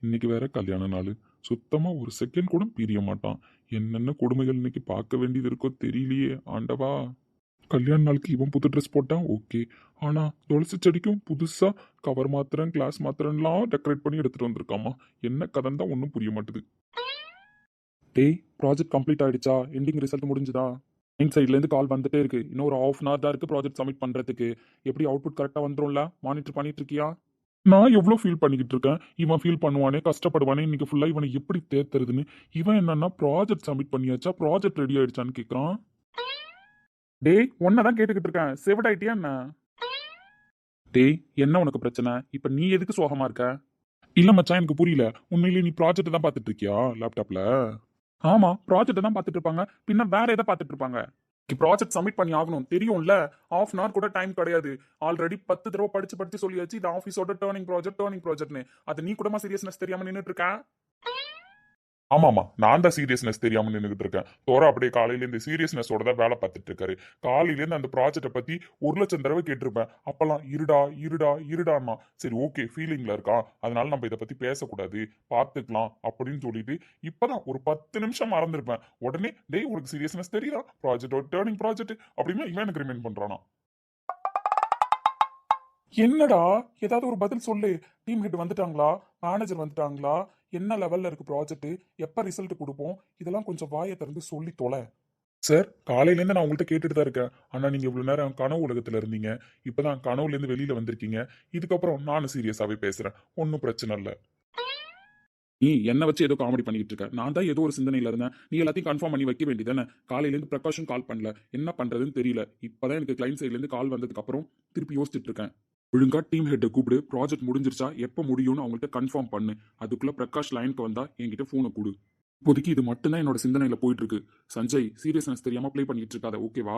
இன்னைக்கு வேற கல்யாண நாள். சுத்தமா ஒரு செகண்ட் கூட பிரிய மாட்டான். என்னென்ன கொடுமைகள் இன்னைக்கு பார்க்க வேண்டியது இருக்கோ தெரியலையே ஆண்டவா. கல்யாண நாளுக்கு இவன் புது ட்ரெஸ் போட்டான் ஓகே. ஆனா துளசி செடிக்கும் புதுசா கவர் மாத்திரம் கிளாஸ் மாத்திரம்லாம் டெக்கரேட் பண்ணி எடுத்துட்டு வந்திருக்காமா. என்ன கதைன்னு தான் ஒன்றும் புரிய மாட்டுது. டேய், ப்ராஜெக்ட் கம்ப்ளீட் ஆயிடுச்சா? எண்டிங் ரிசல்ட் முடிஞ்சுதா? என் சைட்ல இருந்து கால் வந்துட்டே இருக்கு. இன்னும் ஒரு ஹாஃப் அன் ஹவர் தான் இருக்கு ப்ராஜெக்ட் சப்மிட் பண்றதுக்கு. எப்படி அவுட்புட் கரெக்டா வந்துரும்ல? மானிட்டர் பண்ணிட்டு இருக்கியா? நான் எவ்வளோ ஃபீல் பண்ணிக்கிட்டு இருக்கேன். இவன் ஃபீல் பண்ணுவானே, கஷ்டப்படுவானே, இன்னைக்கு ஃபுல்லா இவனை எப்படி தேத்துறதுன்னு. இவன் என்னன்னா ப்ராஜெக்ட் சப்மிட் பண்ணியாச்சா, ப்ராஜெக்ட் ரெடி ஆயிடுச்சான்னு கேட்கறான். டேய், தான் கேட்டுக்கிட்டு இருக்கேன். செவிடாயிட்டியா என்ன? டேய், என்ன உனக்கு பிரச்சனை? இப்ப நீ எதுக்கு சோகமா இருக்க? இல்ல மச்சான், எனக்கு புரியல. உண்மையிலேயே நீ ப்ராஜெக்ட் தான் பார்த்துட்டு இருக்கியா லேப்டாப்ல? ஆமா, ப்ராஜெக்ட் தான் பார்த்துட்டு இருப்பாங்க. பின்ன வேற எதை பார்த்துட்டு இருப்பாங்க? ப்ராஜெக்ட் சப்மிட் பண்ணி ஆகணும் தெரியும்ல. ஹாஃப் அன் ஹவர் கூட டைம் கிடையாது. ஆல்ரெடி 10 தடவை படிச்சு படிச்சு சொல்லியாச்சு இது ஆஃபீஸோட டேர்னிங் ப்ராஜெக்ட்னு. அது நீ கூடமா சீரியஸ்னஸ் தெரியாம நின்னுட்டு இருக்க? ஆமாமா, நான் தான் சீரியஸ்னஸ் தெரியாம நின்றுகிட்டு இருக்கேன். தோற அப்படியே காலையில இந்த சீரியஸ்னஸோட தான் வேலை பார்த்துட்டு இருக்காரு. காலையில இருந்து அந்த ப்ராஜெக்ட்டை பத்தி 1,00,000 தடவை கேட்டிருப்பேன். அப்பெல்லாம் இருடா இருடா இருடான்னா சரி ஓகே ஃபீலிங்ல இருக்கா, அதனால நம்ம இதை பத்தி பேசக்கூடாது, பார்த்துக்கலாம் அப்படின்னு சொல்லிட்டு இப்பதான் ஒரு 10 நிமிஷம் மறந்துருப்பேன். உடனே டேய் உனக்கு சீரியஸ்னஸ் தெரியுதா, ப்ராஜெக்ட் டேர்னிங் ப்ராஜெக்ட் அப்படின்னு இவன் எனக்கு ரிமைண்ட் பண்றானா. என்னடா, ஏதாவது ஒரு பதில் சொல்லு. டீம் ஹெட் வந்துட்டாங்களா? மேனேஜர் வந்துட்டாங்களா? என்ன லெவல்ல இருக்கு ப்ராஜெக்ட்? எப்ப ரிசல்ட் கொடுப்போம்? இதெல்லாம் கொஞ்சம் வாயை திறந்து சொல்லி தொலை. சார், காலையில இருந்து நான் உங்கள்கிட்ட கேட்டுட்டு தான் இருக்கேன். ஆனா நீங்க இவ்வளவு நேரம் கனவு உலகத்துல இருந்தீங்க. இப்பதான் கனவுல இருந்து வெளியில வந்திருக்கீங்க. இதுக்கப்புறம் நானும் சீரியஸாவே பேசுறேன். ஒன்னும் பிரச்சனை இல்ல. நீ என்ன வச்சு ஏதோ காமெடி பண்ணிட்டு இருக்க. நான் தான் ஏதோ ஒரு சிந்தனையில இருந்தேன். நீ எல்லாத்தையும் கன்ஃபார்ம் பண்ணி வைக்க வேண்டியதானே? காலையில இருந்து பிரகாஷும் கால் பண்ணல. என்ன பண்றதுன்னு தெரியல. இப்பதான் எனக்கு கிளைண்ட் சைட்ல இருந்து கால் வந்ததுக்கு அப்புறம் திருப்பி யோசிச்சுட்டு இருக்கேன். ஒழுங்கா டீம் ஹெட்டை கூப்பிடு. ப்ராஜெக்ட் முடிஞ்சிருச்சா, எப்போ முடியும்னு அவங்கள்ட்ட கன்ஃபார்ம் பண்ணு. அதுக்குள்ள பிரகாஷ் லைனுக்கு வந்தா என்கிட்ட போனை கொடு. இப்போதைக்கு இது மட்டும்தான் என்னோட சிந்தனையில போயிட்டு இருக்கு. சஞ்சய், சீரியஸ்னஸ் தெரியாம ப்ளே பண்ணிட்டு இருக்காத, ஓகேவா?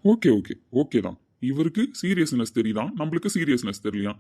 ஓகே ஓகே ஓகே தான். இவருக்கு சீரியஸ்னஸ் தெரியுதான், நம்மளுக்கு சீரியஸ்னஸ் தெரியலையா?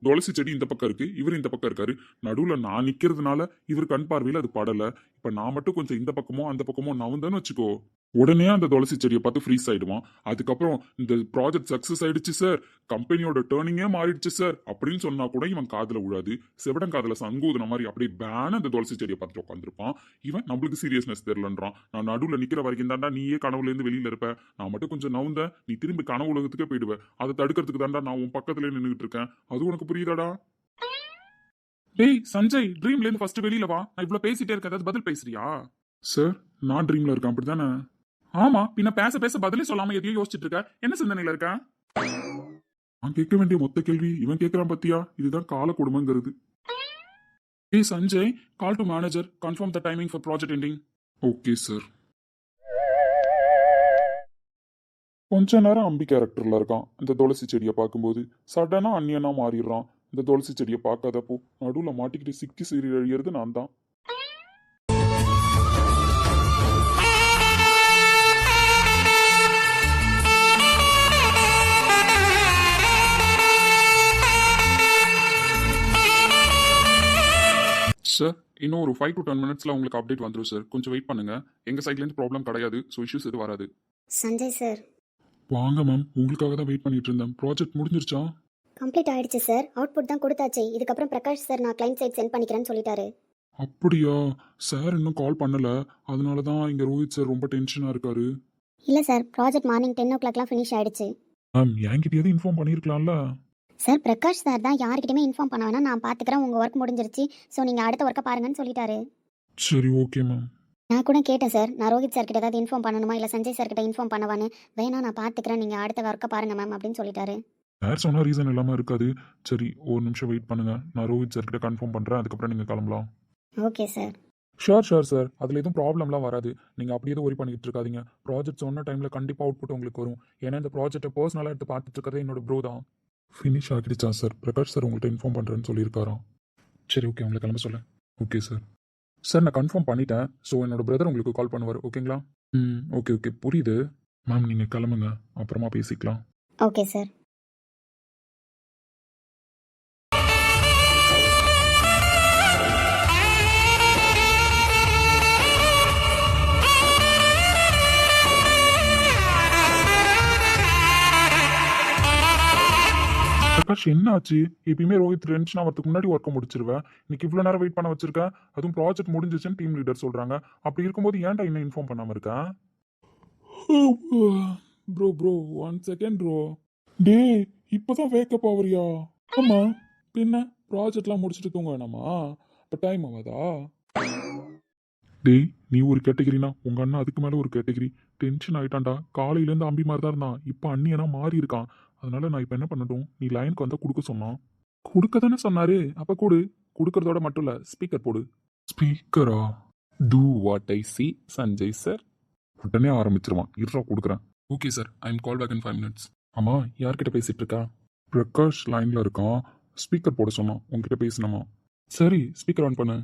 துளசி செடி இந்த பக்கம் இருக்கு, இவர் இந்த பக்கம் இருக்காரு. நடுவுல நான் நிக்கிறதுனால இவர் கண் பார்வையில அது படல. இப்ப நான் மட்டும் கொஞ்சம் இந்த பக்கமோ அந்த பக்கமோ நவுந்தேன்னு வச்சுக்கோ, உடனே அந்த துளசி செடியை பார்த்து ஃப்ரீஸ் ஆயிடுவான். அதுக்கப்புறம் இந்த ப்ராஜெக்ட் சக்சஸ் ஆயிடுச்சு சார், கம்பெனியோட டேர்னிங்கே மாறிடுச்சு சார் அப்படின்னு சொன்னா கூட இவன் காதுல விழாது. செவிடன் காதுல சங்கூதுன மாதிரி அப்படியே பேன அந்த துளசி செடியை பார்த்துட்டு உட்காந்துருப்பான். இவன் நம்மளுக்கு சீரியஸ்னஸ் தெரியலன்றான். நான் நடுவுல நிக்கிற வரைக்கும் தாண்டா நீயே கனவுல இருந்து வெளியில இருப்ப. நான் மட்டும் கொஞ்சம் நவுந்த நீ திரும்பி கனவு உலகத்துக்கே போயிடுவேன். அதை தடுக்கிறதுக்கு தாண்டா நான் உன் பக்கத்துல நின்றுட்டு இருக்கேன். அது உனக்கு புரியுதாடா? டேய் சஞ்சய், ட்ரீம்ல இருந்து ஃபர்ஸ்ட் வெளியில வா. நான் இவ்வளவு பேசிட்டே இருக்கேன், ஏதாவது பதில் பேசுறியா? சார், நான் ட்ரீம்ல இருக்கேன் அப்படித்தானே? ஆமா, பின்ன பேச பேச பதிலே சொல்லாம எதையும் யோசிச்சுட்டு இருக்க. என்ன சிந்தனையில இருக்க? நான் கேட்க வேண்டிய மொத்த கேள்வி இவன் கேட்கறான் பத்தியா? இதுதான் கால கொடுமைங்கிறது. ஏய் Sanjay, call to manager, confirm the timing for project ending. Okay sir. கொஞ்ச நேரம் அம்பி கேரக்டர்ல இருக்கான். இந்த துளசி செடியை பார்க்கும்போது சடனா அந்நியனா மாறிடுறான். இந்த துளசி செடியை பார்க்காதப்போ நடுவுல மாட்டிக்கிட்டு சிக்கி சீரி அழியறது நான் தான். சார், இன்னும் ஒரு 5 to 10 மினிட்ஸ்ல உங்களுக்கு அப்டேட் வந்துடும் சார். கொஞ்சம் வெயிட் பண்ணுங்க. எங்க சைட்ல இருந்து ப்ராப்ளம் கிடையாது, ஸோ இஷ்யூஸ் எதுவும் வராது. சஞ்சய் சார், வாங்க மேம், உங்களுக்காக தான் வெயிட் பண்ணிட்டு இருந்தேன். ப்ராஜெக்ட் முடிஞ்சிருச்சா? கம்ப்ளீட் ஆயிடுச்சு சார். அவுட்புட் தான் கொடுத்தாச்சு. இதுக்கப்புறம் பிரகாஷ் சார் நான் கிளைண்ட் சைட் சென்ட் பண்ணிக்கிறேன்னு சொல்லிட்டாரு. அப்படியா? சார் இன்னும் கால் பண்ணல, அதனால தான் இங்க ரோஹித் சார் ரொம்ப டென்ஷனா இருக்காரு. இல்லை சார், ப்ராஜெக்ட் மார்னிங் 10 o'clockலாம் ஃபினிஷ் ஆயிடுச்சு. மேம், என்கிட்டயாவது இன்ஃபார்ம் பண்ணியிருக்கலாம்ல. சார், பிரகாஷ் சார் தான் யார்கிட்டயுமே இன்ஃபார்ம் பண்ண வேணாம், நான் பார்த்துக்கிறேன், உங்கள் ஒர்க் முடிஞ்சிருச்சு, ஸோ நீங்கள் அடுத்த ஒர்க்கை பாருங்கன்னு சொல்லிட்டாரு. சரி ஓகே மேம். நான் கூட கேட்டேன் சார், நான் ரோஹித் சார் கிட்ட ஏதாவது இன்ஃபார்ம் பண்ணணுமா இல்லை சஞ்சய் சார் கிட்ட இன்ஃபார்ம் பண்ணவான்னு. வேணா நான் பார்த்துக்கிறேன், நீங்கள் அடுத்த ஒர்க்கை பாருங்க மேம் அப்படின்னு சொல்லிட்டாரு. சார் சொன்ன ரீசன் இல்லாமல் இருக்காது. சரி, ஒரு நிமிஷம் வெயிட் பண்ணுங்க, நான் ரோஹித் சார் கிட்ட கன்ஃபார்ம் பண்ணுறேன், அதுக்கப்புறம் நீங்கள் கிளம்பலாம். Okay sir. ஷோர் சார், அதில் எதுவும் ப்ராப்ளம்லாம் வராது. நீங்கள் அப்படியே ஒரி பண்ணிக்கிட்டு இருக்காதீங்க. ப்ராஜெக்ட் சொன்ன டைமில் கண்டிப்பாக அவுட்புட் உங்களுக்கு வரும். ஏன்னா இந்த ப்ராஜெக்ட்டை பர்சனலாக எடுத்து பார்த்துட்டு இருக்கிறதே என்னோட ப்ரோ தான். ஃபினிஷ் ஆகிடுச்சா சார்? பிரகாஷ் சார் உங்கள்கிட்ட இன்ஃபார்ம் பண்ணுறேன்னு சொல்லியிருக்காராம். சரி ஓகே, உங்களை கிளம்ப சொல்ல. Okay sir. சார், நான் கன்ஃபார்ம் பண்ணிட்டேன். ஸோ என்னோட பிரதர் உங்களுக்கு கால் பண்ணுவார், ஓகேங்களா? ஓகே ஓகே, புரியுது மேம். நீங்கள் கிளம்புங்க, அப்புறமா பேசிக்கலாம். Okay sir. பிரகாஷ் பிரகாஷ் என்ன ஆச்சு? எப்பயுமே ரோஹித் டென்ஷன் ஆகிறதுக்கு முன்னாடி ஒர்க்கை முடிச்சிருவேன். இன்னைக்கு இவ்வளோ நேரம் வெயிட் பண்ண வச்சிருக்கேன். அதுவும் ப்ராஜெக்ட் முடிஞ்சிச்சுன்னு டீம் லீடர் சொல்றாங்க. அப்படி இருக்கும்போது ஏன்டா இன்னும் இன்ஃபார்ம் பண்ணாம இருக்கேன்? Bro 1 second bro. டேய், இப்பதான் வேக்கப் ஆவறியா? ஆமா, பின்ன ப்ராஜெக்ட்லாம் முடிச்சுட்டு தூங்க வேணாமா? இப்போ டைம் ஆகாதா? டேய், நீ ஒரு கேட்டகிரினா உங்க அண்ணன் அதுக்கு மேல ஒரு கேட்டகிரி. டென்ஷன் ஆயிட்டான்டா. காலையிலேருந்து அம்பி மாதிரி தான் இருந்தான். இப்போ அண்ணியனா மாறி இருக்கான். அதனால நான் இப்போ என்ன பண்ணட்டும்? நீ லைனுக்கு வந்தா கொடுக்க சொன்னான். கொடுக்க தானே சொன்னாரு. அப்ப கொடு. கொடுக்கறதோட மட்டும் இல்ல, ஸ்பீக்கர் போடு. ஸ்பீக்கரா? Do what I see Sanjay sir. உடனே ஆரம்பிச்சிருவான். இருறா கொடுக்குறேன். Okay sir, I am call back in 5 minutes. ஆமா, யார்கிட்ட பேசிட்டு இருக்கா? பிரகாஷ் லைன்ல இருக்கான். ஸ்பீக்கர் போட சொன்னான். உன்கிட்ட பேசணுமா? சரி, ஸ்பீக்கர் ஆன் பண்ணு.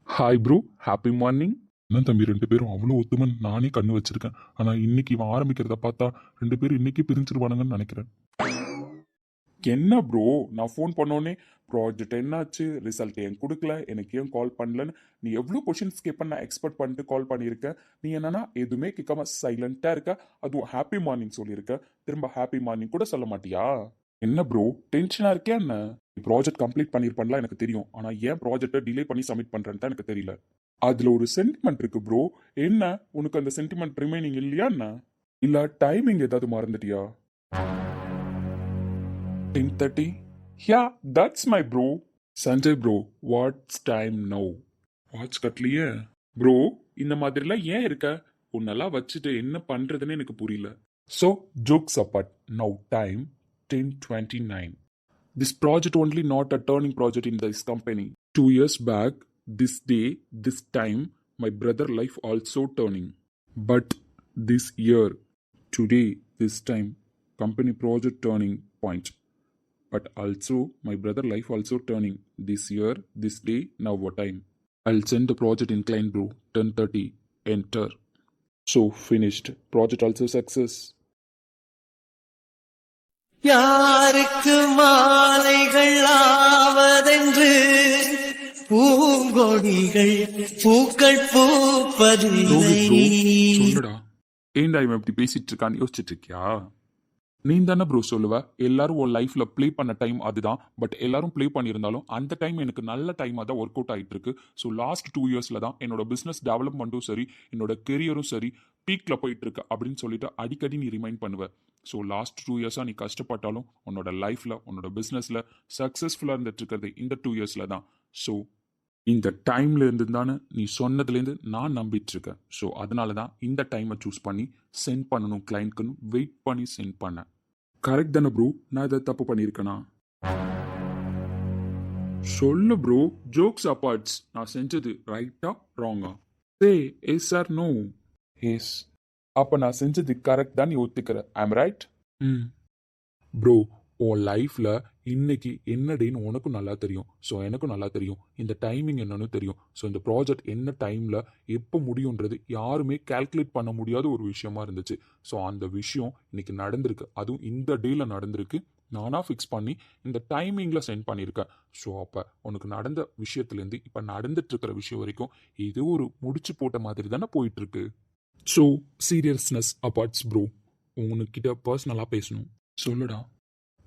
Hi bro, happy morning. என்ன தம்பி 2 பேரும் அவ்வளோ ஒத்துமன் நானே கண்ணு வச்சிருக்கேன். ஆனா இன்னைக்கு இவன் ஆரம்பிக்கிறத பார்த்தா 2 பேரும் இன்னைக்கு பிரிஞ்சிருவானுங்கன்னு நினைக்கிறேன். என்ன ப்ரோ, நான் ஃபோன் பண்ணோன்னே ப்ராஜெக்ட் என்னாச்சு, ரிசல்ட் ஏன் கொடுக்கல, எனக்கு ஏன் கால் பண்ணலன்னு நீ எவ்வளோ கொஷின்ஸ் கேட்பேன்னு நான் எக்ஸ்பெக்ட் பண்ணிட்டு கால் பண்ணியிருக்கேன். நீ என்னன்னா எதுவுமே கேட்காம சைலண்டாக இருக்க. அதுவும் ஹாப்பி மார்னிங் சொல்லியிருக்க. திரும்ப ஹாப்பி மார்னிங் கூட சொல்ல மாட்டியா? என்ன ப்ரோ, டென்ஷனாக இருக்கே என்ன? நீ ப்ராஜெக்ட் கம்ப்ளீட் பண்ணியிருப்பேன்லாம் எனக்கு தெரியும். ஆனால் ஏன் ப்ராஜெக்டை டிலே பண்ணி சப்மிட் பண்ணுறேன்னு தான் எனக்கு தெரியல. அதில் ஒரு சென்டிமெண்ட் இருக்கு ப்ரோ. என்ன, உனக்கு அந்த சென்டிமெண்ட் ரிமைனிங் இல்லையா என்ன? இல்லை டைமிங் ஏதாவது மறந்துட்டியா? 10:30? Yeah, that's my bro. Sanjay bro, what's time now? Watch கட்டலையே ப்ரோ. இந்த மாதிரிலாம் ஏன் இருக்க? உன்னெல்லாம் வச்சுட்டு என்ன பண்றதுன்னு எனக்கு புரியல. So, jokes apart, now time 10:29. This project only not a turning project in this company. 2 years back, this day, this time, my brother life also turning. But this year, today, this time, company project turning point. But also my brother life also turning this year, this day, now what time? I'll send the project incline bro. 10:30. Enter. So finished. Project also success. யாருக்கு மாலைகள் ஆவதென்று பூங்கொடிகள் பூக்கள் பூப்பதில்லை. சொல்லுடா, ஏன்டா இவன் இப்படி பேசிட்டு இருக்கான்னு யோசிச்சுட்டு இருக்கியா? நீ தானே ப்ரோ சொல்லுவ, எல்லாரும் உன் லைஃப்ல ப்ளே பண்ண டைம் அதுதான். பட் எல்லாரும் ப்ளே பண்ணியிருந்தாலும் அந்த டைம் எனக்கு நல்ல டைமாக தான் ஒர்க் அவுட் ஆகிட்டு இருக்கு. ஸோ லாஸ்ட் 2 இயர்ஸ்ல தான் என்னோட பிஸ்னஸ் டெவலப்மெண்ட்டும் சரி, என்னோட கெரியரும் சரி பீக்ல போயிட்டு இருக்கு அப்படின்னு சொல்லிட்டு அடிக்கடி நீ ரிமைண்ட் பண்ணுவ. ஸோ லாஸ்ட் 2 இயர்ஸாக நீ கஷ்டப்பட்டாலும் உன்னோட லைஃப்ல உன்னோட பிஸ்னஸ்ல சக்ஸஸ்ஃபுல்லாக இருந்துட்டு இருக்கிறது இந்த 2 இயர்ஸ்ல தான். ஸோ இந்த டைம்ல இருந்து தானே நீ சொன்னதுலேருந்து நான் நம்பிட்டு இருக்கேன். ஸோ அதனால தான் இந்த டைமை சூஸ் பண்ணி சென்ட் பண்ணணும் கிளைண்ட்க்குன்னு வெயிட் பண்ணி சென்ட் பண்ணேன். கரெக்ட் தானே ப்ரோ? நான் இதை தப்பு பண்ணியிருக்கேனா? சொல்லு ப்ரோ, ஜோக்ஸ் அப்பார்ட்ஸ். நான் செஞ்சது ரைட்டா ராங்கா? Say yes or no? Yes. அப்போ நான் செஞ்சது கரெக்ட் தான் நீ ஒத்துக்கிற. I'm right? ப்ரோ, உன் லைஃப்பில் இன்னைக்கு என்ன டேன்னு உனக்கும் நல்லா தெரியும். ஸோ எனக்கும் நல்லா தெரியும் இந்த டைமிங் என்னன்னு தெரியும். ஸோ இந்த ப்ராஜெக்ட் என்ன டைமில் எப்போ முடியுன்றது யாருமே கால்குலேட் பண்ண முடியாத ஒரு விஷயமா இருந்துச்சு. ஸோ அந்த விஷயம் இன்னைக்கு நடந்திருக்கு. அதுவும் இந்த டேயில் நடந்திருக்கு. நானாக ஃபிக்ஸ் பண்ணி இந்த டைமிங்கில் சென்ட் பண்ணியிருக்கேன். ஸோ அப்போ உனக்கு நடந்த விஷயத்துலேருந்து இப்போ நடந்துட்டு இருக்கிற விஷயம் வரைக்கும் இது ஒரு முடிச்சு போட்ட மாதிரி தானே போயிட்டுருக்கு. ஸோ சீரியஸ்னஸ் அப்பார்ட்ஸ் ப்ரோ, உனக்கிட்ட பர்சனலாக பேசணும். சொல்லுடா.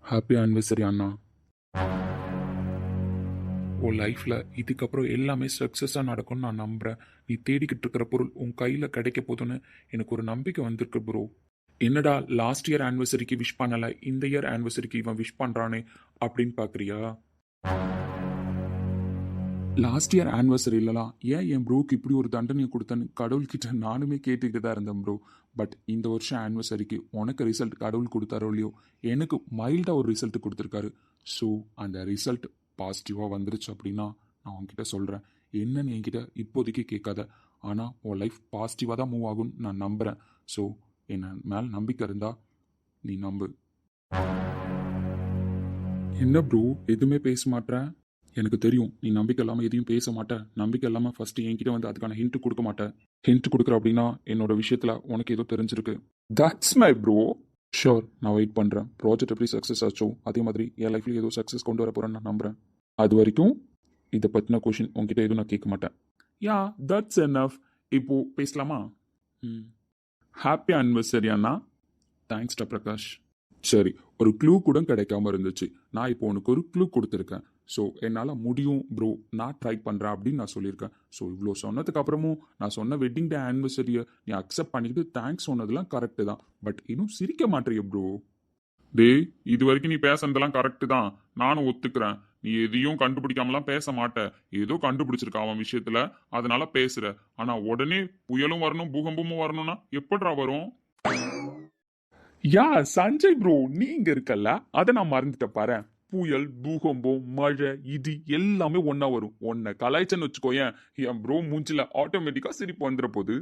ஹாப்பி ஆனிவர்சரி அண்ணா. உன் லைஃப்பில் இதுக்கப்புறம் எல்லாமே சக்ஸஸாக நடக்கும்னு நான் நம்புகிறேன். நீ தேடிக்கிட்டு இருக்கிற பொருள் உன் கையில் கிடைக்க போதுன்னு எனக்கு ஒரு நம்பிக்கை வந்திருக்கு ப்ரோ. என்னடா லாஸ்ட் இயர் ஆனிவர்சரிக்கு விஷ் பண்ணலை, இந்த இயர் ஆனிவர்சரிக்கு இவன் விஷ் பண்ணுறானே அப்படின்னு பார்க்குறியா? லாஸ்ட் இயர் ஆனிவர்சரியிலலாம் ஏன் என் ப்ரோக்கு இப்படி ஒரு தண்டனையை கொடுத்தேன்னு கடவுள்கிட்ட நானுமே கேட்டுக்கிட்டு தான் இருந்தேன் ப்ரோ. பட் இந்த வருஷம் ஆனிவர்சரிக்கு உனக்கு ரிசல்ட் கடவுள் கொடுத்தாரோ இல்லையோ, எனக்கு மைல்டாக ஒரு ரிசல்ட் கொடுத்துருக்காரு. ஸோ அந்த ரிசல்ட் பாசிட்டிவாக வந்துருச்சு அப்படின்னா நான் உன்கிட்ட சொல்கிறேன், என்னன்னு என்கிட்ட இப்போதைக்கு கேட்காத. ஆனால் உன் லைஃப் பாசிட்டிவாக தான் மூவ் ஆகும்னு நான் நம்புகிறேன். ஸோ என்ன மேலே நம்பிக்கை இருந்தா நீ நம்பு. என்ன ப்ரோ எதுவுமே பேச மாட்டேன்? எனக்கு தெரியும் நீ நம்பிக்கை இல்லாமல் எதையும் பேச மாட்டேன். நம்பிக்கை இல்லாமல் ஃபஸ்ட்டு என்கிட்ட வந்து அதுக்கான ஹிண்ட் கொடுக்க மாட்டேன். ஹிண்ட் கொடுக்குற அப்படின்னா என்னோட விஷயத்தில் உனக்கு ஏதோ தெரிஞ்சிருக்கு. That's my bro. ஷோர், நான் வெயிட் பண்ணுறேன். ப்ராஜெக்ட் எப்படி சக்ஸஸ் ஆச்சோ அதே மாதிரி என் லைஃப்ல ஏதோ சக்ஸஸ் கொண்டு வர போகிறேன்னு நான் நம்புகிறேன். அது வரைக்கும் இதை பற்றின கொஷின் உங்ககிட்ட எதுவும் நான் கேட்க மாட்டேன். யா, தட்ஸ் எனஃப். இப்போ பேசலாமா? ஹாப்பி ஆனிவர்சரி அண்ணா. தேங்க்ஸ்டா பிரகாஷ். சரி, ஒரு க்ளூ கூட கிடைக்காம இருந்துச்சு. நான் இப்போ உனக்கு ஒரு க்ளூ கொடுத்துருக்கேன். ஸோ என்னால் முடியும் ப்ரோ, நான் ட்ரை பண்ணுறேன் அப்படின்னு நான் சொல்லியிருக்கேன். ஸோ இவ்வளோ சொன்னதுக்கு அப்புறமும் நான் சொன்ன வெட்டிங் டே ஆனிவர்சரியை நீ அக்செப்ட் பண்ணிட்டு தேங்க்ஸ் சொன்னதெல்லாம் கரெக்டு தான். பட் இன்னும் சிரிக்க மாட்டேறிய ப்ரோ. டேய், இது வரைக்கும் நீ பேசுனதெல்லாம் கரெக்டு தான், நானும் ஒத்துக்கிறேன். நீ எதையும் கண்டுபிடிக்காமலாம் பேச மாட்ட. ஏதோ கண்டுபிடிச்சிருக்க அவன் விஷயத்துல, அதனால பேசுற. ஆனா உடனே புயலும் வரணும் பூகம்பமும் வரணும்னா எப்படிடா வரும்? யா சஞ்சய் ப்ரோ, நீங்க இருக்கல்ல, அதை நான் மறந்துட்டேன் பாரு. புயல் பூகம்பம் மழை இடி எல்லாமே ஒண்ணா வரும். உன்னை கலாய்ச்சன்னு வச்சுக்கோயேன், என் ப்ரோ மூஞ்சில ஆட்டோமேட்டிக்கா சிரிப்பு வந்துட போகுது.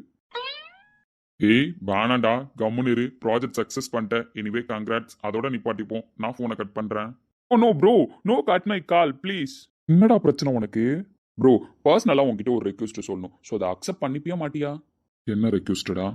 ஏய் வேணாண்டா, கம்முன்னு இரு. ப்ராஜெக்ட் சக்சஸ் பண்ணிட்டேன். Anyway congrats. அதோட நிப்பாட்டிப்போம். நான் ஃபோனை கட் பண்றேன். Oh no bro, no cut my call please. என்னடா பிரச்சனை உனக்கு? ப்ரோ, பர்சனலா உன்கிட்ட ஒரு ரெக்வெஸ்ட் சொல்லணும். ஸோ அதை அக்செப்ட் பண்ணிப்பியா மாட்டியா? என்ன ரெக்வெஸ்டடா?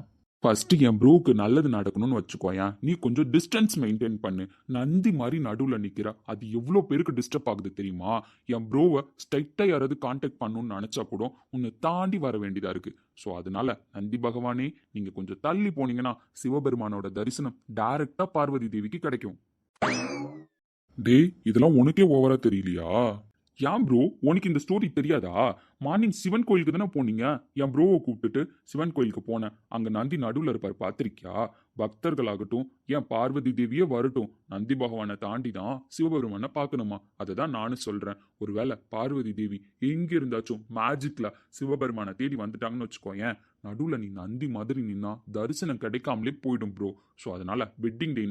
ஃபர்ஸ்ட் என் ப்ரோக்கு நல்லது நடக்கணும்னு வச்சுக்கோயேன், நீ கொஞ்சம் டிஸ்டன்ஸ் மெயின்டைன் பண்ணு. நந்தி மாதிரி நடுவில் நிற்கிற, அது எவ்வளோ பேருக்கு டிஸ்டர்ப் ஆகுது தெரியுமா? என் ப்ரோவை ஸ்ட்ரைட்டாக யாராவது கான்டாக்ட் பண்ணணும்னு நினச்சா கூட உன்னை தாண்டி வர வேண்டியதாக இருக்கு. ஸோ அதனால நந்தி பகவானே, நீங்கள் கொஞ்சம் தள்ளி போனீங்கன்னா சிவபெருமானோட தரிசனம் டைரக்டா பார்வதி தேவிக்கு கிடைக்கும். டேய், இதெல்லாம் உனக்கே ஓவரா தெரியலையா? ஏன் ப்ரோ, உனக்கு இந்த ஸ்டோரி தெரியாதா? மார்னிங் சிவன் கோயிலுக்கு தானே போனீங்க. என் ப்ரோவை கூப்பிட்டுட்டு சிவன் கோயிலுக்கு போனேன். அங்க நந்தி நடுவில் இருப்பார், பார்த்திருக்கியா? பக்தர்களாகட்டும் ஏன் பார்வதி தேவியே வரட்டும், நந்தி பகவானை தாண்டி தான் சிவபெருமானை பார்க்கணுமா. அதை தான் நானும் சொல்றேன். ஒருவேளை பார்வதி தேவி எங்க இருந்தாச்சும் மேஜிக்ல சிவபெருமானை தேடி வந்துட்டாங்கன்னு வச்சுக்கோயேன், நடுவில் நீ நந்தி மாதிரி நின்னா தரிசனம் கிடைக்காமலே போயிடும் ப்ரோ. ஸோ அதனால வெட்டிங் டே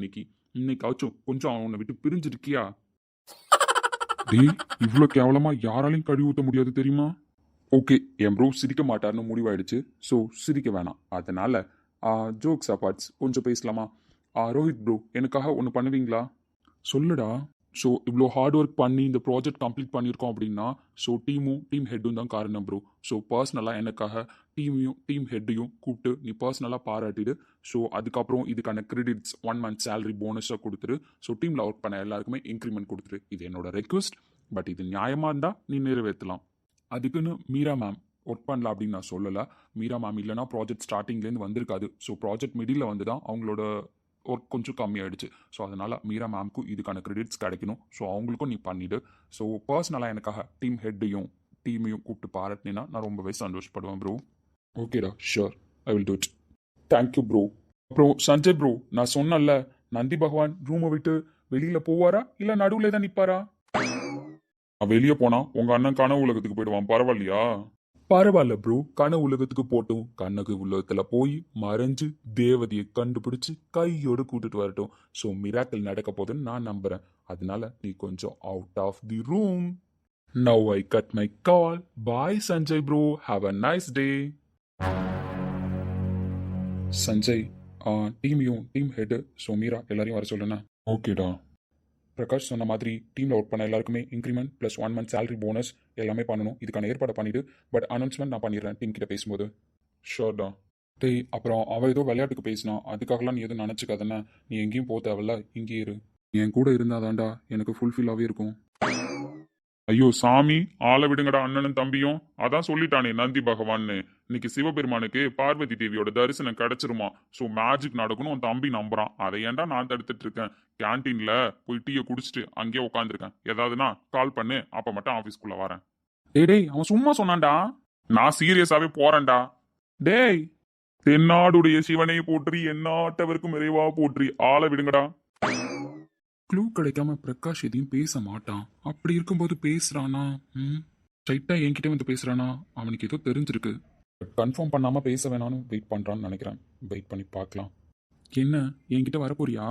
இன்னைக்காச்சும் கொஞ்சம் அவனை விட்டு பிரிஞ்சிருக்கியா? டேய், இவ்வளோ கேவலமா யாராலையும் கழுவி ஊத்த முடியாது தெரியுமா? ஓகே, என் ப்ரோ சிரிக்க மாட்டார்னு முடிவாயிடுச்சு. ஸோ சிரிக்க வேணாம். அதனால ஜோக்ஸ் அப்பார்ட்ஸ் கொஞ்சம் பேசலாமா? ரோஹித் ப்ரோ, எனக்காக ஒன்று பண்ணுவீங்களா? சொல்லுடா. ஸோ இவ்வளோ ஹார்ட் ஒர்க் பண்ணி இந்த ப்ராஜெக்ட் கம்ப்ளீட் பண்ணியிருக்கோம் அப்படின்னா, ஸோ டீம் ஹெட்டும் தான் காரணம் ப்ரோ. ஸோ பர்சனலாக எனக்காக டீம் ஹெட்டையும் கூப்பிட்டு நீ பர்சனலாக பாராட்டிடு. ஸோ அதுக்கப்புறம் இதுக்கான கிரெடிட்ஸ் 1 month சேலரி போனஸாக கொடுத்துரு. ஸோ டீமில் ஒர்க் பண்ண எல்லாருக்குமே இன்க்ரிமெண்ட் கொடுத்துரு. இது என்னோட ரெக்வஸ்ட். பட் இது நியாயமாக இருந்தால் நீ நிறைவேற்றலாம். அதுக்குன்னு மீரா மேம் ஒர்க் பண்ணல அப்படின்னு நான் சொல்லலை. மீரா மேம் இல்லைனா ப்ராஜெக்ட் ஸ்டார்டிங்லேருந்து வந்திருக்காது. ஸோ ப்ராஜெக்ட் மிடில் வந்து தான் அவங்களோட ஒர்க் கொஞ்சம் கம்மியாயிடுச்சு. ஸோ அதனால் மீரா மேம்க்கும் இதுக்கான கிரெடிட்ஸ் கிடைக்கணும். ஸோ அவங்களுக்கும் நீ பண்ணிவிடு. ஸோ பர்சனலாக எனக்காக டீம் ஹெட்டையும் டீமையும் கூப்பிட்டு பாராட்டினா நான் ரொம்பவே சந்தோஷப்படுவேன் ப்ரோ. ஓகேடா, sure, I will do it. Thank you bro. அப்புறம் சஞ்சய் ப்ரோ, நான் சொன்னல, நந்தி பகவான் ரூமை விட்டு வெளியில் போவாரா இல்லை நடுவில் தான் நிற்பாரா? வெளியே போனா உங்க அண்ணன் கனவு உலகத்துக்கு போயிடுவான், பரவாயில்லையா? பரவாயில்ல ப்ரோ, கனவு உலகத்துக்கு போட்டும். கண்ணகு உலகத்துல போய் மறைஞ்சு தேவதையை கண்டுபிடிச்சு கையோடு கூட்டிட்டு வரட்டும். ஸோ மிராக்கிள் நடக்க போதுன்னு நான் நம்புறேன். அதனால நீ கொஞ்சம் out of the room. Now I cut my call. Bye Sanjay bro, have a nice day. Sanjay, team head so Meera எல்லாரையும் வர சொல்லுண்ணா. ஓகேடா. பிரகாஷ் சொன்ன மாதிரி டீமில் ஒர்க் பண்ண எல்லாருக்குமே increment plus 1 month salary bonus எல்லாமே பண்ணணும். இதுக்கான ஏற்பாடு பண்ணிவிடு. பட் அனௌன்ஸ்மெண்ட் நான் பண்ணிடுறேன் டீம் கிட்ட பேசும்போது. ஷோர்டா. டேய், அப்புறம் அவள் ஏதோ விளையாட்டுக்கு பேசினா, அதுக்காகலாம் நீ எதுவும் நினச்சிக்காதண்ணா. நீ எங்கேயும் போக தேவையில்ல, இங்கே இரு. என் கூட இருந்தாதாண்டா எனக்கு ஃபுல்ஃபில்லாகவே இருக்கும். ஐயோ சாமி, ஆளை விடுங்கடா அண்ணனும் தம்பியும். அதான் சொல்லிட்டானே நந்தி பகவான்னு, இன்னைக்கு சிவபெருமானுக்கு பார்வதி தேவியோட தரிசனம் கிடைச்சிருமா. ஸோ மேஜிக் நடக்கணும் உன் தம்பி நம்புறான். அதை ஏன்டா நான் தடுத்துட்டு இருக்கேன்? கேன்டீன்ல போய் டீயை குடிச்சிட்டு அங்கேயே உட்காந்துருக்கேன். ஏதாவதுன்னா கால் பண்ணு, அப்ப மட்டும் ஆஃபீஸ்க்குள்ள வரேன். டேய், அவன் சும்மா சொன்னான்டா. நான் சீரியஸாவே போறேன்டா. டேய், தென்னாடுடைய சிவனை போற்றி எந்நாட்டவருக்கும் இறைவா போற்றி. ஆளை விடுங்கடா. க்ளூ கிடைக்காம பிரகாஷ் எதையும் பேச மாட்டான். அப்படி இருக்கும்போது பேசுறானா? ஸ்ட்ரைட்டா என்கிட்ட வந்து பேசுறானா? அவனுக்கு ஏதோ தெரிஞ்சிருக்கு. கன்ஃபார்ம் பண்ணாம பேச வேணான்னு வெயிட் பண்றான்னு நினைக்கிறேன். வெயிட் பண்ணி பார்க்கலாம். என்ன, என்கிட்ட வரப்போறியா?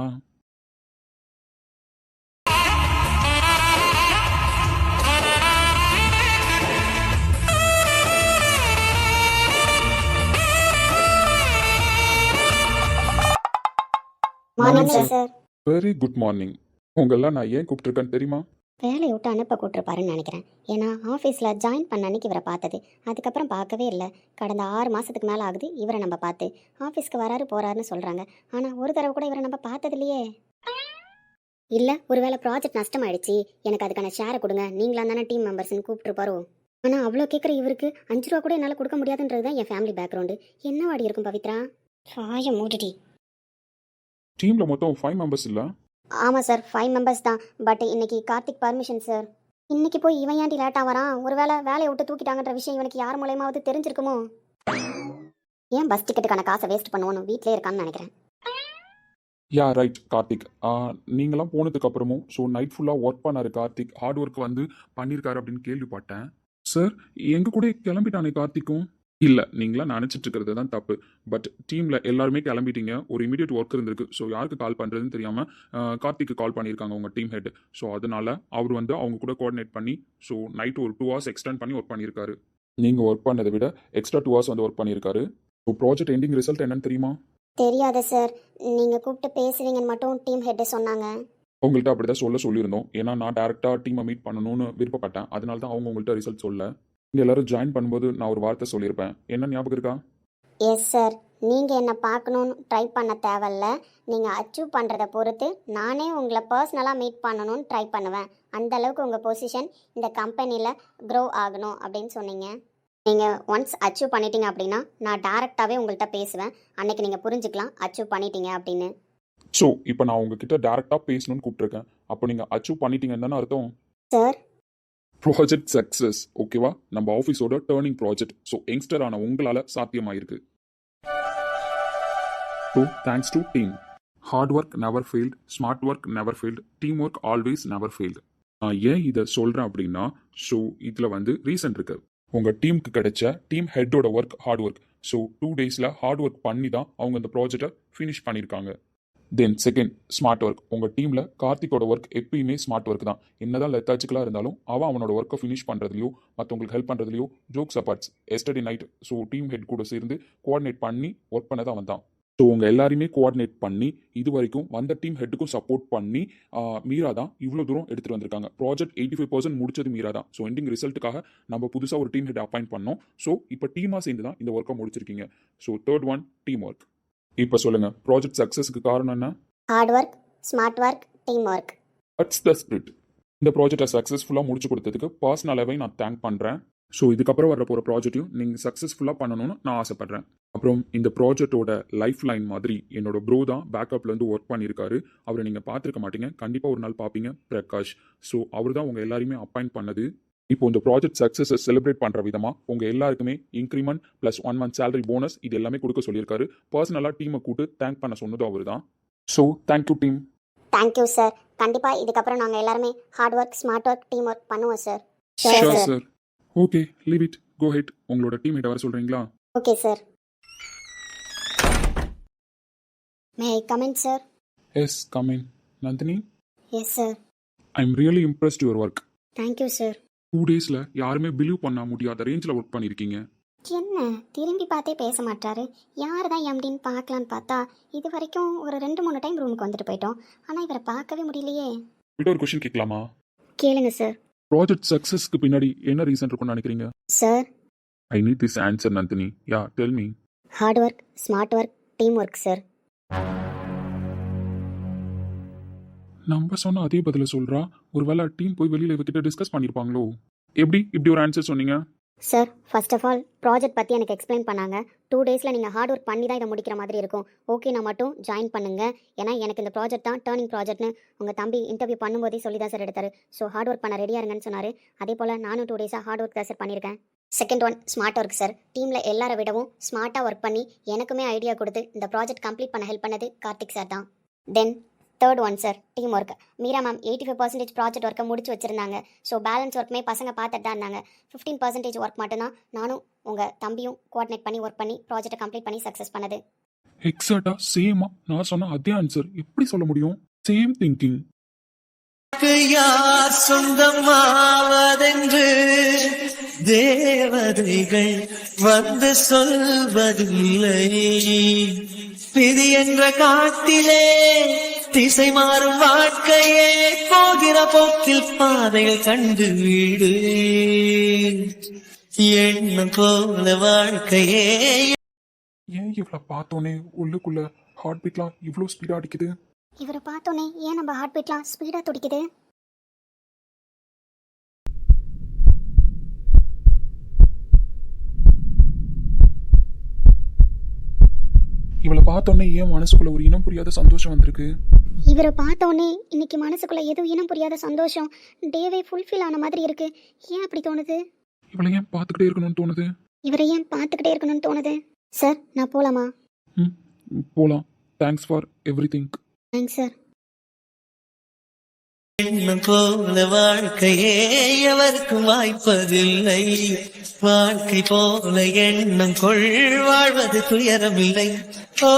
Morning sir. Very good morning. உங்கெல்லாம் நான் ஏன் கூப்பிட்டுருக்கேன்னு தெரியுமா? வேலையை விட்டு அனுப்ப கூட்டிருப்பாருன்னு நினைக்கிறேன். ஏன்னா ஆஃபீஸில் ஜாயின் பண்ண அன்னைக்கு இவரை பார்த்தது, அதுக்கப்புறம் பார்க்கவே இல்லை. கடந்த 6 மாதத்துக்கு மேலே ஆகுது இவரை நம்ம பார்த்து. ஆஃபீஸ்க்கு வராரு போகிறாருன்னு சொல்கிறாங்க. ஆனால் ஒரு தடவை கூட இவரை நம்ம பார்த்தது இல்லையே. இல்லை, ஒருவேளை ப்ராஜெக்ட் நஷ்டமாயிடுச்சு, எனக்கு அதுக்கான ஷேரை கொடுங்க, நீங்களாம் தானே டீம் மெம்பர்ஸ்ன்னு கூப்பிட்டுருப்பாரோ. ஆனால் அவ்வளோ கேட்குற இவருக்கு 5 ரூபா கூட என்னால் கொடுக்க முடியாதுன்றது தான் என் ஃபேமிலி பேக்ரவுண்டு. என்ன வாடி இருக்கும் பவித்ரா? சாய மூடிடி. டீம்ல மொத்தம் 5 மெம்பர்ஸ் இல்ல? ஆமாம் சார் 5 மெம்பர்ஸ் தான். பட் இன்னைக்கு கார்த்திக் பர்மிஷன் சார். இன்னைக்கு போய் இவன் ஏன்டி லேட்டாக வரான்? ஒருவேளை வேலையை விட்டு தூக்கிட்டாங்கன்ற விஷயம் இவனுக்கு யார் மூலயமாவது தெரிஞ்சிருக்குமோ? ஏன் பஸ் டிக்கெட்டுக்கான காசை வேஸ்ட் பண்ணுவோன்னு வீட்டிலே இருக்கான்னு நினைக்கிறேன். Yeah right Karthik. நீங்களாம் போனதுக்கு அப்புறமும் ஸோ நைட் ஃபுல்லாக ஒர்க் பண்ணாரு கார்த்திக். ஹார்ட் ஒர்க் வந்து பண்ணியிருக்காரு அப்படின்னு கேள்விப்பட்டேன். சார் எங்க கூட கிளம்பிட்டானே கார்த்திக்கும்? இல்லை நீங்களாம் நினச்சிட்டு இருக்கிறது தான் தப்பு. பட் டீமில் எல்லாருமே கிளம்பிட்டீங்க. ஒரு இமீடியட் ஒர்க் இருந்திருக்கு. ஸோ யாருக்கு கால் பண்ணுறதுன்னு தெரியாமல் கார்த்திக்கு கால் பண்ணியிருக்காங்க உங்கள் டீம் ஹெட். ஸோ அதனால அவர் வந்து அவங்க கூட கோஆர்டினேட் பண்ணி ஸோ நைட் ஒரு 2 hours எக்ஸ்டெண்ட் பண்ணி ஒர்க் பண்ணியிருக்காரு. நீங்கள் ஒர்க் பண்ணதை விட எக்ஸ்ட்ரா 2 hours வந்து ஒர்க் பண்ணியிருக்காரு. ஸோ ப்ராஜெக்ட் எண்டிங் ரிசல்ட் என்னன்னு தெரியுமா? தெரியாத சார். நீங்கள் கூப்பிட்டு பேசுவீங்கன்னு மட்டும் டீம் ஹெட்டு சொன்னாங்க. உங்கள்கிட்ட அப்படி தான் சொல்லியிருந்தோம். ஏன்னா நான் டேரெக்டாக டீமை மீட் பண்ணணும்னு விருப்பப்பட்டேன். அதனால தான் அவங்க உங்கள்கிட்ட ரிசல்ட் சொல்ல. நீங்கள் எல்லாரும் ஜாயின் பண்ணும்போது நான் ஒரு வார்த்தை சொல்லியிருப்பேன். என்ன ஞாபகம் இருக்கா? Yes sir. நீங்கள் என்னை பார்க்கணுன்னு ட்ரை பண்ண தேவையில்ல. நீங்கள் அச்சீவ் பண்ணுறதை பொறுத்து நானே உங்களை பர்சனலாக மீட் பண்ணணும்னு ட்ரை பண்ணுவேன். அந்த அளவுக்கு உங்கள் பொசிஷன் இந்த கம்பெனியில் க்ரோ ஆகணும் அப்படின்னு சொன்னீங்க. நீங்கள் ஒன்ஸ் அச்சீவ் பண்ணிட்டீங்க அப்படின்னா நான் டேரெக்டாகவே உங்கள்கிட்ட பேசுவேன். அன்னைக்கு நீங்கள் புரிஞ்சுக்கலாம் அச்சீவ் பண்ணிட்டீங்க அப்படின்னு. ஸோ இப்போ நான் உங்ககிட்ட டேரெக்டாக பேசணும்னு கூப்பிட்டுருக்கேன். அப்போ நீங்கள் அச்சீவ் பண்ணிட்டீங்கன்னு தானே அர்த்தம்? Sir project success. ஓகேவா? நம்ம ஆஃபீஸோட டேர்னிங் ப்ராஜெக்ட். ஸோ யங்ஸ்டர் ஆன உங்களால் சாத்தியமாயிருக்கு. So thanks to team. Hard work never failed, smart work never failed, team work always never failed. நான் ஏன் இதை சொல்கிறேன் அப்படின்னா ஸோ இதில் வந்து ரீசன் இருக்கு. உங்கள் டீமுக்கு கிடைச்ச டீம் ஹெட்டோட work hard work. So 2 days hard work பண்ணி தான் அவங்க இந்த ப்ராஜெக்டை ஃபினிஷ் பண்ணியிருக்காங்க. Then second smart work. உங்கள் டீமில் கார்த்திகோட ஒர்க் எப்பயுமே ஸ்மார்ட் ஒர்க் தான். என்னதான் லெத்தாச்சிக்கலாக இருந்தாலும் அவனோட ஒர்க்கை ஃபினிஷ் பண்ணுறதுலையோ மற்றவங்களுக்கு ஹெல்ப் பண்ணுறதுலையோ jokes apart yesterday night so team head கூட சேர்ந்து கோஆர்டினேட் பண்ணி ஒர்க் பண்ணதான் அவன் தான். ஸோ உங்கள் எல்லாரையுமே கோஆர்டினேட் பண்ணி இது வரைக்கும் வந்த டீம் ஹெட்டுக்கும் சப்போர்ட் பண்ணி மீரா தான் இவ்வளோ தூரம் எடுத்துகிட்டு வந்திருக்காங்க. ப்ராஜெக்ட் 85% முடிச்சது மீரா தான். ஸோ எண்டிங் ரிசல்ட்டுக்காக நம்ம புதுசாக ஒரு டீம் ஹெட் அப்பாயிண்ட் பண்ணோம். ஸோ இப்போ டீமாக சேர்ந்து தான் இந்த ஒர்க்கை முடிச்சிருக்கீங்க. So third one team work. இப்போ சொல்லுங்கள் ப்ராஜெக்ட் சக்ஸஸ்க்கு காரணம் என்ன? Hard work, smart work, team work. That's the spirit. இந்த ப்ராஜெக்டை சக்ஸஸ்ஃபுல்லாக முடிச்சு கொடுத்ததுக்கு பர்சனலாகவே நான் தேங்க் பண்ணுறேன். ஸோ இதுக்கப்புறம் வர போகிற ப்ராஜெக்டையும் நீங்கள் சக்ஸஸ்ஃபுல்லாக பண்ணணும்னு நான் ஆசைப்பட்றேன். அப்புறம் இந்த ப்ராஜெக்டோட லைஃப் லைன் மாதிரி என்னோட ப்ரோ தான் பேக்கப்லேருந்து ஒர்க் பண்ணியிருக்காரு. அவரை நீங்கள் பார்த்துருக்க மாட்டீங்க, கண்டிப்பாக ஒரு நாள் பார்ப்பீங்க, பிரகாஷ். ஸோ அவர் தான் உங்கள் எல்லாரையுமே அப்பாயிண்ட் பண்ணது. இப்போ இந்த ப்ராஜெக்ட் சக்ஸஸை செலிப்ரேட் பண்ணுற விதமாக உங்கள் எல்லாருக்குமே increment plus 1 month salary bonus இது எல்லாமே கொடுக்க சொல்லியிருக்காரு. பர்சனலாக டீமை கூட்டு தேங்க் பண்ண சொன்னதும் அவர் தான். So thank you team. Thank you sir. கண்டிப்பாக இதுக்கப்புறம் நாங்கள் எல்லாருமே hard work, smart work, team work பண்ணுவோம் sir. Sure sir. Okay leave it, go ahead. உங்களோட டீம் ஹெட் வர சொல்கிறீங்களா? Okay sir. May I come in sir? Yes come in. Nandini, yes sir. I am really impressed your work. Thank you sir. 2 days யாருமே believe பண்ண முடியாத ரேஞ்சில் work பண்ணியிருக்கீங்க. என்ன திரும்பி பார்த்தே பேச மாட்டாரு? யார் தான் எம்டின்னு பார்க்கலான்னு பார்த்தா இது வரைக்கும் ஒரு 2-3 டைம் ரூமுக்கு வந்துட்டு போயிட்டோம். ஆனால் இவரை பார்க்கவே முடியலையே. விட ஒரு கொஸ்டின் கேட்கலாமா? கேளுங்க சார். ப்ராஜெக்ட் சக்ஸஸ்க்கு பின்னாடி என்ன ரீசன் இருக்கும்னு நினைக்கிறீங்க? Sir I need this answer Nandini. Yeah tell me. Heart work, smart work, team work sir. நம்ம சொன்ன அதே பதில சொல்றா. ஒருவேளை டீம் போய் வெளியில இவகிட்ட டிஸ்கஸ் பண்ணிருப்பாங்களோ? எப்படி இப்படி ஒரு ஆன்சர் சொன்னீங்க? Sir first of all project பற்றி எனக்கு எக்ஸ்பிளைன் பண்ணாங்க. 2 days நீங்கள் ஹார்ட் ஒர்க் பண்ணி தான் இதை முடிக்கிற மாதிரி இருக்கும். ஓகே நான் மட்டும் ஜாயின் பண்ணுங்க. ஏன்னா எனக்கு இந்த ப்ராஜெக்ட் தான் டேர்னிங் ப்ராஜெக்ட்னு உங்கள் தம்பி இன்டர்வியூ பண்ணும்போதே சொல்லி தான் சார் எடுத்தார். ஸோ ஹார்ட் ஒர்க் பண்ண ரெடியாக இருங்கன்னு சொன்னார். அதே போல் நானும் 2 days ஹார்ட் ஒர்க் தான் சார் பண்ணியிருக்கேன். Second one smart work sir. டீமில் எல்லாரை விடவும் ஸ்மார்ட்டாக ஒர்க் பண்ணி எனக்குமே ஐடியா கொடுத்து இந்த ப்ராஜெக்ட் கம்ப்ளீட் பண்ண ஹெல்ப் பண்ணது கார்த்திக் சார் தான். Then third one sir team work. Meera ma'am 85% project ஒர்க்கை முடிச்சு வச்சுருந்தாங்க. ஸோ பேலன்ஸ் ஒர்க்குமே பசங்க பார்த்துட்டு தான் இருந்தாங்க. 15% ஒர்க் மட்டும்தான் நானும் உங்கள் தம்பியும் கோஆர்டினேட் பண்ணி ஒர்க் பண்ணி ப்ராஜெக்ட்டை கம்ப்ளீட் பண்ணி சக்ஸஸ் பண்ணது. எக்ஸாக்டா சேமா நான் சொன்ன அதே ஆன்சர். எப்படி சொல்ல முடியும்? Same thinking. யார் சொந்தமாவதென்று தேவதைகள் வந்து சொல்வதில்லை. விதி என்ற காட்டிலே திசை மாறும் வாழ்க்கையே போகிற போக்கில் பாதைகள் கண்டு வீடு எண்ணம் போல வாழ்க்கையே. ஏன் இவ்வளோ பார்த்தோன்னே உள்ளுக்குள்ள ஹார்ட் பீட்லாம் இவ்வளோ ஸ்பீடாக அடிக்குது? இவரை பார்த்தோன்னே ஏன் நம்ம ஹார்ட் பீட்லாம் ஸ்பீடாக துடிக்குது? இவளை பார்த்தோன்னே ஏன் மனசுக்குள்ள ஒரு இனம் புரியாத சந்தோஷம் வந்திருக்கு? இவரை பார்த்தோன்னே இன்னைக்கு மனசுக்குள்ள ஏதோ இனம் புரியாத சந்தோஷம், டேவே ஃபுல்ஃபில் ஆன மாதிரி இருக்கு. ஏன் அப்படி தோணுது? இவளை ஏன் பார்த்துக்கிட்டே இருக்கணும்னு தோணுது? இவரை ஏன் பார்த்துக்கிட்டே இருக்கணும்னு தோணுது? சார், நான் போலாமா? ம், போலாம். Thanks for everything. Thanks sir. எண்ணம் போல வாழ்க்கையே எவருக்கும் வாய்ப்பதில்லை. வாழ்க்கை போல எண்ணம் கொள் வாழ்வது துயரமில்லை. ஓ